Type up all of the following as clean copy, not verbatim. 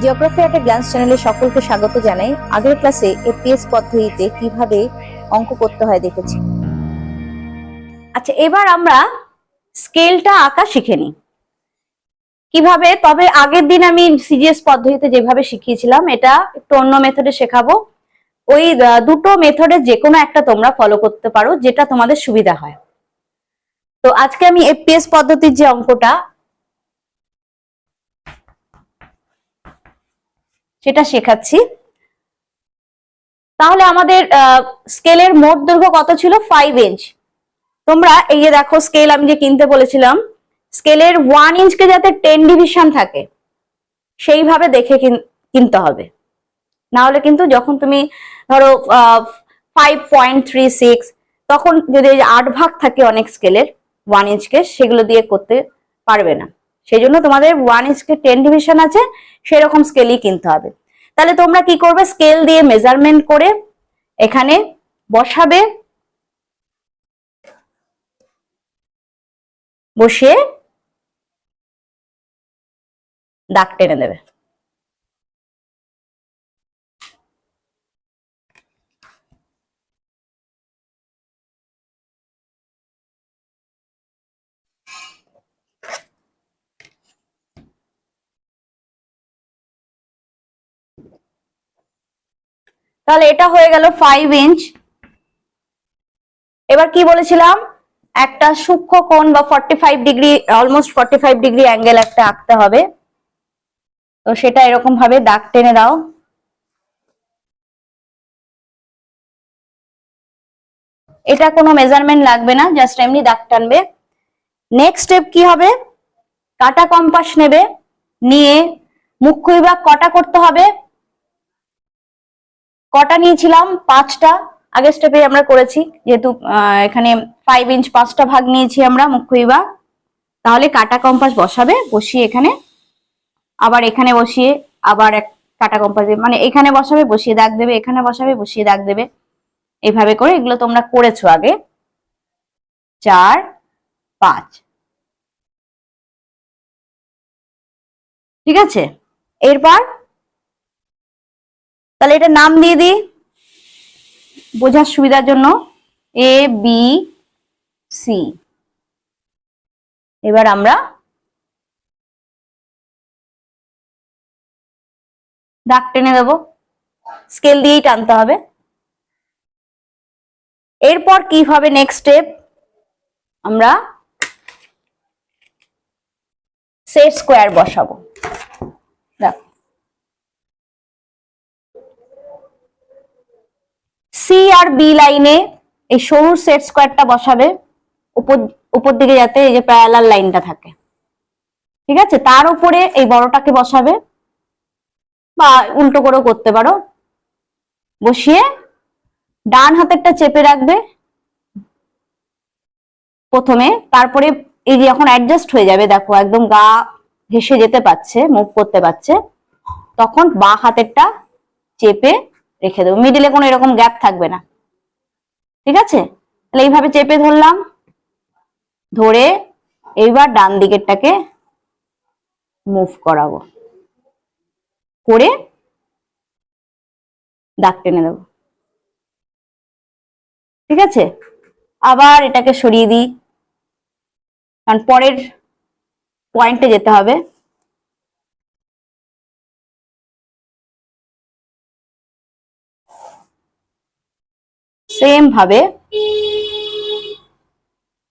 Geography at a glance চ্যানেলে সকলকে স্বাগত জানাই। আগের ক্লাসে এফপিএস পদ্ধতিতে কিভাবে অঙ্ক করতে হয় দেখেছি। আচ্ছা, এবার আমরা স্কেলটা আঁকা শিখে নিই কিভাবে। তবে আগের দিন আমি সিজিএস পদ্ধতিতে যেভাবে শিখিয়েছিলাম এটা একটু অন্য মেথডে শেখাবো। ওই দুটো মেথডে যে কোনো একটা তোমরা ফলো করতে পারো, যেটা তোমাদের সুবিধা হয়। তো আজকে আমি এফপিএস পদ্ধতির যে অঙ্কটা সেটা শেখাচ্ছি। তাহলে আমাদের স্কেলের মোট দৈর্ঘ্য কত ছিল? 5 ইঞ্চ। তোমরা এই যে দেখো, স্কেল আমি যে কিনতে বলেছিলাম, স্কেলের 1 ইঞ্চকে যাতে 10 ডিভিশন থাকে সেইভাবে দেখে কিনতে হবে। না হলে কিন্তু যখন তুমি ধরো 5.36, তখন যদি 8 ভাগ থাকে অনেক স্কেলের 1 ইঞ্চকে, সেগুলো দিয়ে করতে পারবে না। সেই জন্য তোমাদের 1 ইঞ্চকে 10 ডিভিশন আছে সেরকম স্কেলই কিনতে হবে। তাহলে তোমরা কি করবে? স্কেল দিয়ে মেজারমেন্ট করে এখানে বসাবে, বসিয়ে দাগ টেনে দেবে। তাহলে এটা হয়ে গেল 5 ইঞ্চ। এবার কি বলেছিলাম? একটা সূক্ষ্ম কোণ বা 45 ডিগ্রি, অলমোস্ট 45 ডিগ্রি অ্যাঙ্গেল একটা আঁকতে হবে। তো সেটা এরকম ভাবে দাগ টেনে দাও। এটা কোনো মেজারমেন্ট লাগবে না, জাস্ট এমনি দাগ টানবে। নেক্সট স্টেপ কি হবে? কাটা কম্পাস নেবে, নিয়ে মুখ্য বিভাগ কটা করতে হবে? কটা নিয়েছিলাম? 5টা। আগের স্টেপে আমরা করেছি, যেহেতু এখানে 5 ইঞ্চ 5টা ভাগ নিয়েছি আমরা মুখ্য বিভাগ। তাহলে কাটা কম্পাস বসাবে, বসিয়ে এখানে, আবার এখানে বসিয়ে, আবার এক কাটা কম্পাস মানে এখানে বসাবে, বসিয়ে দাগ দেবে, এখানে বসাবে, বসিয়ে দাগ দেবে। এইভাবে করে, এগুলো তোমরা করেছো আগে। 4, 5, ঠিক আছে। এরপর তাহলে এটা নাম দিয়ে দিই বোঝার সুবিধার জন্য, এ বি সি। এবার আমরা দাগ টেনে দেবো, স্কেল দিয়েই টানতে হবে। এরপর কি হবে? নেক্সট স্টেপ, আমরা সেট স্কোয়ার বসাবো। দেখ, সি আর বি লাইনে এই সরু সেট স্কোয়ারটা বসাবে, উপর দিকে যাতে এই যে প্যারালাল লাইনটা থাকে, ঠিক আছে। তার উপরে এই বড়টাকে বসাবে, বা উল্টো করেও করতে পারো। বসিয়ে ডান হাতেরটা চেপে রাখবে প্রথমে, তারপরে এই যে যখন অ্যাডজাস্ট হয়ে যাবে, দেখো একদম গা ঘেসে যেতে পারছে, মুভ করতে পারছে, তখন বাঁ হাতেরটা চেপে রেখে দেবো। মিডিলে কোনো এরকম গ্যাপ থাকবে না, ঠিক আছে। তাহলে এইভাবে চেপে ধরলাম, ধরে এইবার ডান দিকেরটাকে মুভ করাবো, করে দাগ টেনে দেবো, ঠিক আছে। আবার এটাকে সরিয়ে দিই, কারণ পরের পয়েন্টে যেতে হবে। সেম ভাবে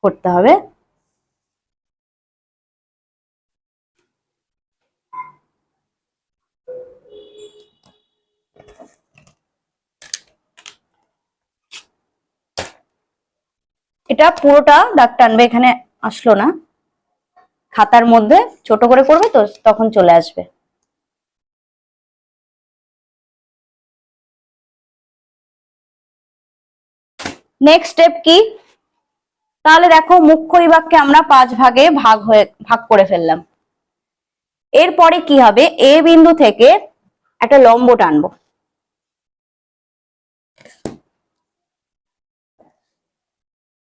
করতে হবে। এটা পুরোটা দাগ টানবে, এখানে আসলো না, খাতার মধ্যে ছোট করে করবে তো তখন চলে আসবে। নেক্সট স্টেপ কি? তাহলে দেখো, মুখ্য বিভাগকে আমরা 5 ভাগে ভাগ করে ফেললাম। এরপরে কি হবে? এ বিন্দু থেকে একটা লম্ব টানবো,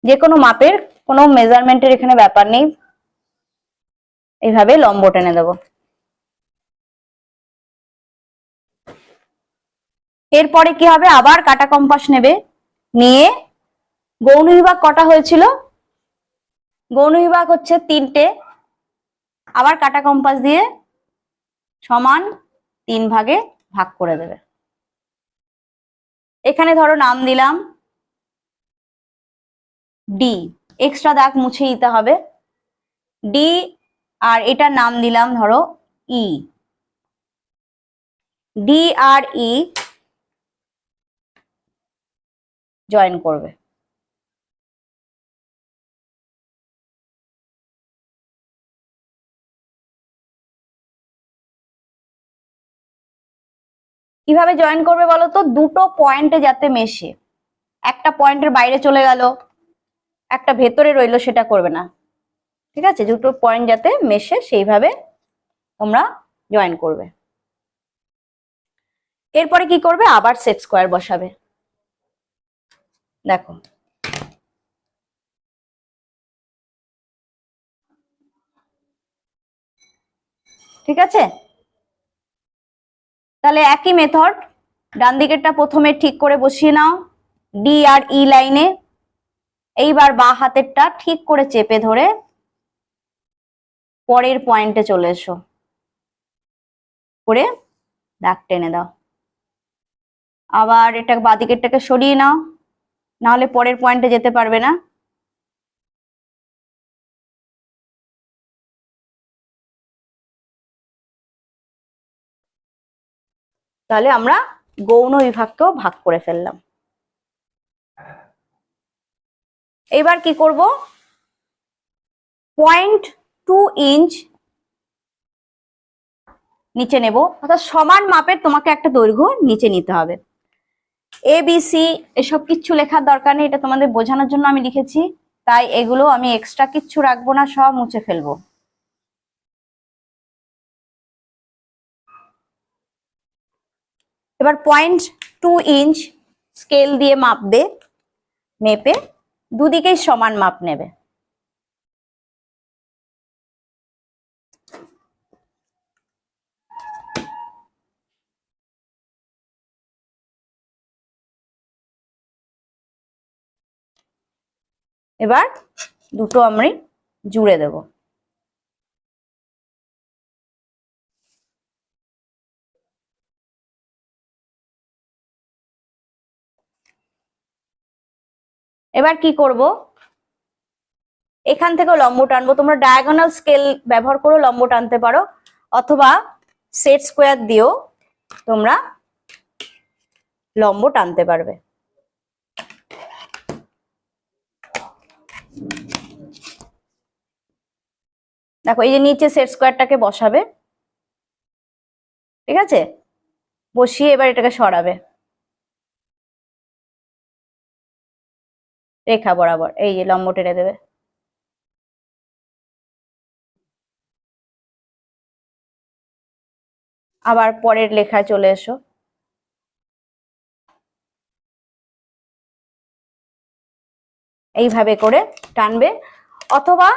যে কোনো মাপের, কোনো মেজারমেন্টের এখানে ব্যাপার নেই, এইভাবে লম্ব টেনে দেবো। এরপরে কি হবে, আবার কাটা কম্পাস নেবে, নিয়ে গৌণ বিভাগ কটা হয়েছিল, গৌণ বিভাগ হচ্ছে 3টে, আবার কাটা কম্পাস দিয়ে সমান 3 ভাগে ভাগ করে দেবে। এখানে ধরো নাম দিলাম ডি, এক্সট্রা দাগ মুছে দিতে হবে, ডি, আর এটার নাম দিলাম ধরো ই, ডি আর ই জয়েন করবে। কিভাবে জয়েন করবে বলো তো, দুটো পয়েন্টে যাতে মেশে, একটা পয়েন্টের বাইরে চলে গেল, একটা ভেতরে রইলো, সেটা করবে না। ঠিক আছে, দুটো পয়েন্ট যাতে মেশে সেইভাবে তোমরা জয়েন করবে। এরপরে কি করবে, আবার সেট স্কোয়ার বসাবে। দেখো ঠিক আছে, তাহলে একই মেথড, ডান দিকেরটা প্রথমে ঠিক করে বসিয়ে নাও ডি আর ই লাইনে, এইবার বাঁ হাতেরটা ঠিক করে চেপে ধরে পরের পয়েন্টে চলে এসো, করে দাগ টেনে দাও। আবার এটা বাঁ দিকেরটাকে সরিয়ে নাও, নাহলে পরের পয়েন্টে যেতে পারবে না। তাহলে আমরা গৌণ বিভাগকেও ভাগ করে ফেললাম। এবার কি করব, 0.2 ইঞ্চ নিচে নেব, অর্থাৎ সমান মাপের তোমাকে একটা দৈর্ঘ্য নিচে নিতে হবে। এ বি সি এসব কিচ্ছু লেখার দরকার নেই, এটা তোমাদের বোঝানোর জন্য আমি লিখেছি, তাই এগুলো আমি এক্সট্রা কিচ্ছু রাখবো না, সব মুছে ফেলবো। এবার 0.2 ইঞ্চ স্কেল দিয়ে মাপবে, মেপে দুদিকেই সমান মাপ নেবে। এবার দুটো আমি জুড়ে দেব। এবার কি করব, এখান থেকে লম্ব টানবো, তোমরা ডায়াগোনাল স্কেল ব্যবহার করে লম্ব টানতে পারো, অথবা সেট স্কোয়ার দিয়েও তোমরা লম্ব টানতে পারবে। দেখো এই যে নিচে সেট স্কোয়ারটাকে বসাবে, ঠিক আছে, বসিয়ে এবার এটাকে সরাবে রেখা বরাবর, এই যে লম্ব টেনে দেবে। আবার পরের লেখায় চলে এসো, এইভাবে করে টানবে। অথবা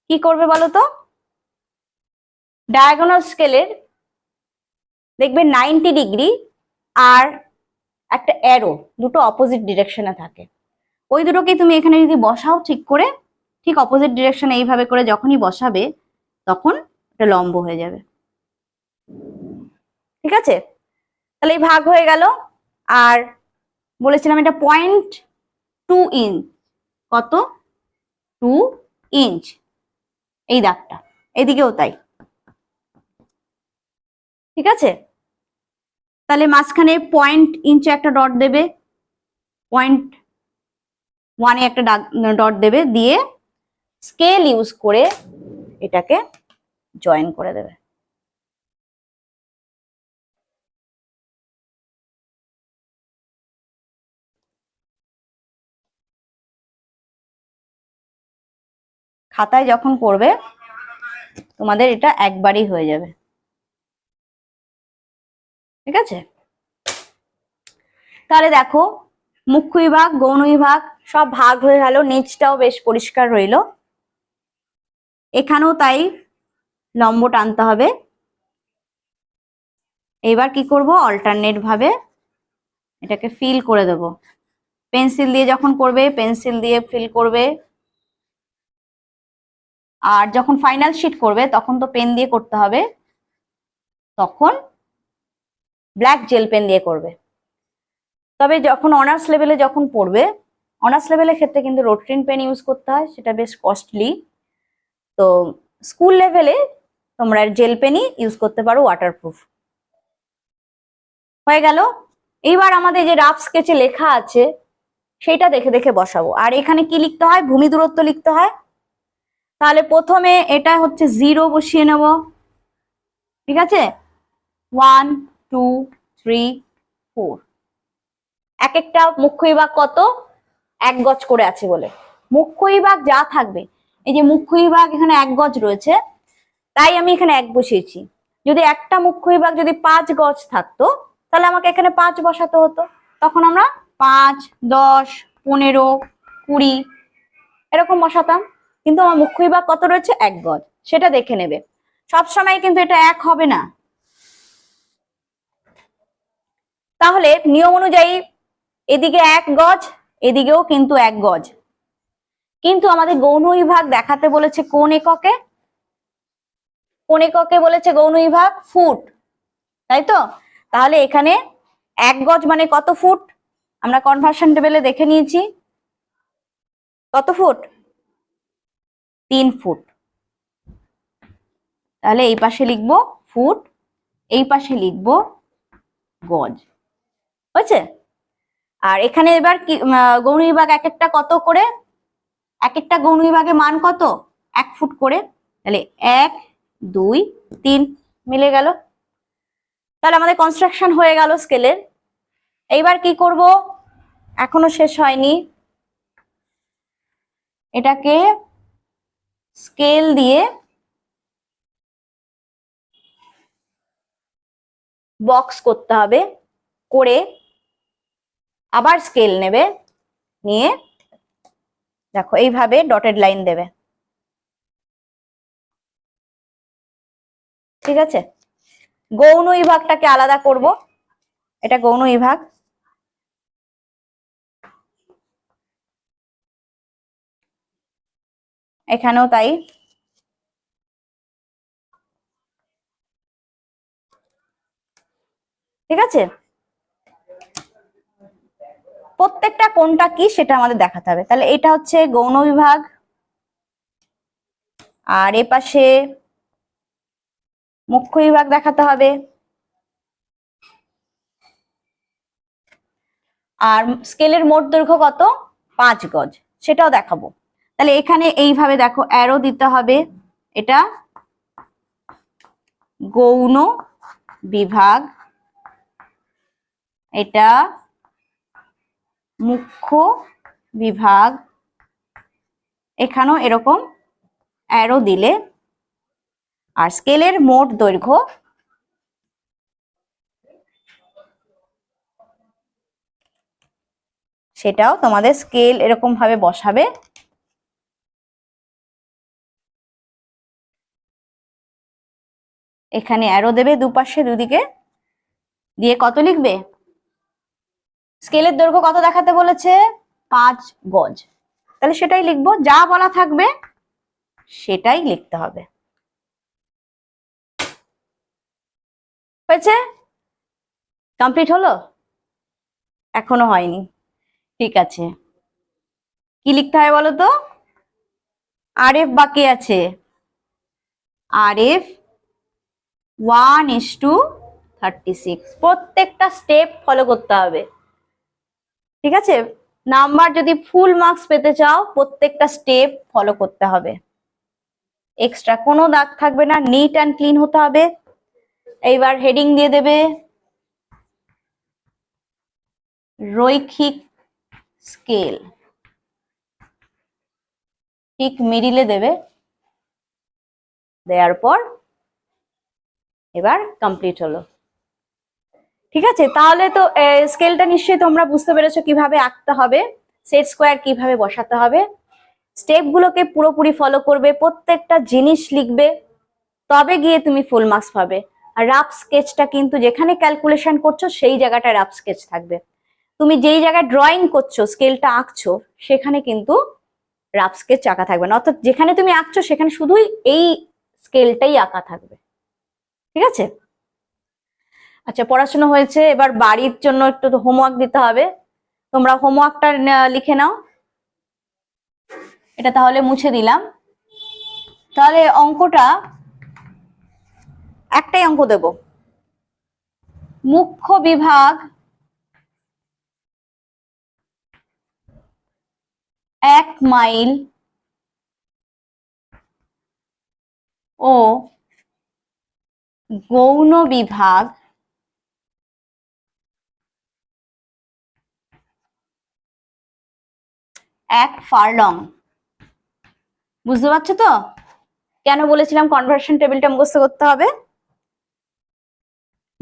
কি করবে বলো তো, ডায়াগোনাল স্কেলের দেখবে 90 ডিগ্রি আর একটা অ্যারো, দুটো অপোজিট ডিরেকশনে থাকে, ওই দুটোকে তুমি এখানে যদি বসাও ঠিক করে, ঠিক অপোজিট ডিরেকশনে এইভাবে করে যখনই বসাবে তখন এটা লম্ব হয়ে যাবে। ঠিক আছে, তাহলে এই ভাগ হয়ে গেল। আর বলেছিলাম এটা 0.2 ইঞ্চ, কত, 2 ইঞ্চ, এই দাগটা, এদিকেও তাই। ঠিক আছে, তাহলে মাঝখানে 0 ইঞ্চে একটা ডট দেবে, 0.1 একটা ডট দেবে, দিয়ে স্কেল ইউজ করে এটাকে জয়েন করে দেবে। খাতায় যখন করবে তোমাদের এটা একবারই হয়ে যাবে। ঠিক আছে, তাহলে দেখো মুখ্য বিভাগ, গৌণ বিভাগ সব ভাগ হয়ে গেল, নিচটাও বেশ পরিষ্কার রইল। এখানেও তাই লম্ব টানতে হবে। এবার কি করব, অল্টারনেট ভাবে এটাকে ফিল করে দেব। পেন্সিল দিয়ে যখন করবে পেন্সিল দিয়ে ফিল করবে, আর যখন ফাইনাল শিট করবে তখন তো পেন দিয়ে করতে হবে, তখন ব্ল্যাক জেল পেন দিয়ে করবে। তবে যখন অনার্স লেভেলে যখন পড়বে, অনার্স লেভেলের ক্ষেত্রে কিন্তু রোটরিন পেন ইউজ করতে হয়, সেটা বেশ কস্টলি। তো স্কুল লেভেলে তোমরা জেল পেনই ইউজ করতে পারো, ওয়াটারপ্রুফ। হয়ে গেল। এইবার আমাদের যে রাফ স্কেচে লেখা আছে সেটা দেখে দেখে বসাবো। আর এখানে কি লিখতে হয়? ভূমি দূরত্ব লিখতে হয়। তাহলে প্রথমে এটা হচ্ছে 0 বসিয়ে নেব, ঠিক আছে? 1 2 3 4। এক একটা মুখ্য বিভাগ কত? 1 গজ করে আছে বলে মুখ্য বিভাগ যা থাকবে, এই যে মুখ্য বিভাগ এখানে 1 গজ রয়েছে, তাই আমি এখানে 1 বসিয়েছি। যদি একটা মুখ্য বিভাগ যদি 5 গজ থাকতো তাহলে আমাকে এখানে 5 বসাতে হতো, তখন আমরা 5 10 15 20 এরকম বসাতাম। কিন্তু আমার মুখ্য বিভাগ কত রয়েছে? 1 গজ, সেটা দেখে নেবে। সবসময় কিন্তু এটা 1 হবে না। তাহলে নিয়ম অনুযায়ী এদিকে 1 গজ, এদিকেও কিন্তু 1 গজ, কিন্তু আমাদের গৌণ বিভাগ দেখাতে বলেছে কোন এককে? কোন এককে বলেছে গৌণ বিভাগ? ফুট, তাই তো? তাহলে এখানে 1 গজ মানে কত ফুট? আমরা কনভার্সন টেবিলে দেখে নিয়েছি, কত ফুট? 3 ফুট। তাহলে এই পাশে লিখবো ফুট, এই পাশে লিখবো গজ, হয়েছে? আর এখানে এবার গৌণ বিভাগ এক একটা কত করে? এক একটা গৌণ বিভাগে মান কত? 1 ফুট করে। তাহলে 1 2 3 মিলে গেল। তাহলে আমাদের কনস্ট্রাকশন হয়ে গেল স্কেলের। এইবার কি করব? এখনো শেষ হয়নি, এটাকে স্কেল দিয়ে বক্স করতে হবে, করে আবার স্কেল নেবে, নিয়ে দেখো এইভাবে ডটেড লাইন দেবে, ঠিক আছে? গৌণ বিভাগটাকে আলাদা করব, এটা গৌণ বিভাগ। এখানেও তাই। ঠিক আছে, প্রত্যেকটা কোনটা কি সেটা আমাদের দেখাতে হবে। তাহলে এটা হচ্ছে গৌণ বিভাগ, আর এ পাশে মুখ্য বিভাগ দেখাতে হবে। আর স্কেলের মোট দৈর্ঘ্য কত? 5 গজ, সেটাও দেখাবো। তাহলে এখানে এইভাবে দেখো অ্যারো দিতে হবে, এটা গৌণ বিভাগ, এটা মুখ্য বিভাগ, এখানেও এরকম অ্যারো দিলে, আর স্কেলের মোট দৈর্ঘ্য সেটাও তোমাদের স্কেল এরকম ভাবে বসাবে। এখানে অ্যারো দেবে দুপাশে, দুদিকে দিয়ে কত লিখবে? স্কেলের দৈর্ঘ্য কত দেখাতে বলেছে? 5 গজ। তাহলে সেটাই লিখবো, যা বলা থাকবে সেটাই লিখতে হবে। হয়েছে? কমপ্লিট হলো? এখনো হয়নি, ঠিক আছে। কি লিখতে হয় বলো তো? আরএফ বাকি আছে, আরএফ 1:36। প্রত্যেকটা স্টেপ ফলো করতে হবে, ঠিক আছে? নাম্বার যদি ফুল মার্কস পেতে চাও প্রত্যেকটা স্টেপ ফলো করতে হবে, এক্সট্রা কোনো দাগ থাকবে না, নিট অ্যান্ড ক্লিন হতে হবে। এইবার হেডিং দিয়ে দেবে রৈখিক স্কেল, ঠিক মিডিলে দেবে, দেওয়ার পর এবার কমপ্লিট হলো। ঠিক আছে, তাহলে তো স্কেলটা নিশ্চয়ই তোমরা বুঝতে পেরেছো কিভাবে আঁকতে হবে, সেট স্কোয়ার কিভাবে বসাতে হবে। স্টেপগুলোকে পুরোপুরি ফলো করবে, প্রত্যেকটা জিনিস লিখবে, তবে গিয়ে তুমি ফুল মার্কস পাবে। আর রাফ স্কেচটা কিন্তু যেখানে ক্যালকুলেশন করছো সেই জায়গাটা রাফ স্কেচ থাকবে। তুমি যেই জায়গায় ড্রয়িং করছো, স্কেলটা আঁকছো, সেখানে কিন্তু রাফ স্কেচ আঁকা থাকবে না, অর্থাৎ যেখানে তুমি আঁকছো সেখানে শুধুই এই স্কেলটাই আঁকা থাকবে। ঠিক আছে? আচ্ছা, পড়াশোনা হয়েছে, এবার বাড়ির জন্য একটু হোমওয়ার্ক দিতে হবে। তোমরা হোমওয়ার্কটা লিখে নাও। এটা তাহলে মুছে দিলাম। তাহলে অঙ্কটা, একটাই অঙ্ক দেব, মুখ্য বিভাগ 1 মাইল ও গৌণ বিভাগ 1 ফার্লং। বুঝতে পারছো তো কেন বলেছিলাম কনভার্সন টেবিলটা মুখস্থ করতে হবে?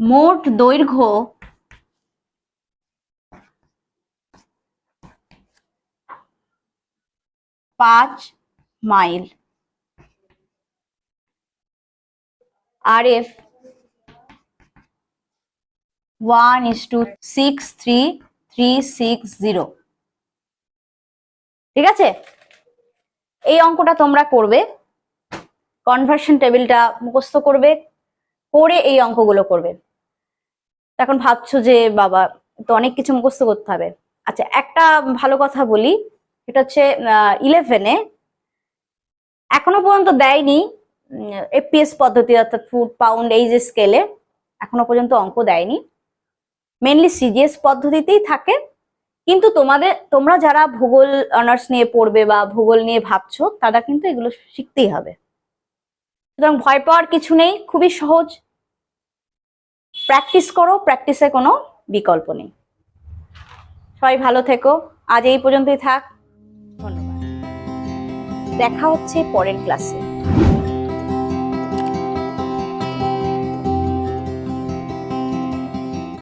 মোট দৈর্ঘ্য 5 মাইল, RF 1:63360। ঠিক আছে? এই অঙ্কটা তোমরা করবে, কনভার্সন টেবিলটা মুখস্থ করবে, করে এই অঙ্কগুলো করবে। এখন ভাবছো যে বাবা তো অনেক কিছু মুখস্থ করতে হবে। আচ্ছা, একটা ভালো কথা বলি, এটা হচ্ছে 11-এ এখনো পর্যন্ত দেয়নি FPS পদ্ধতি, অর্থাৎ ফুট পাউন্ড এই যে স্কেলে এখনো পর্যন্ত অঙ্ক দেয়নি, মেনলি CGS পদ্ধতিতেই থাকে। কিন্তু তোমরা যারা ভূগোল অনার্স নিয়ে পড়বে বা ভূগোল নিয়ে ভাবছো, তারা কিন্তু এগুলো শিখতেই হবে। সুতরাং ভয় পাওয়ার কিছু নেই, খুবই সহজ। প্র্যাকটিস করো, প্র্যাকটিসে কোনো বিকল্প নেই। সবাই ভালো থেকো, আজ এই পর্যন্তই থাক। ধন্যবাদ, দেখা হচ্ছে পরের ক্লাসে।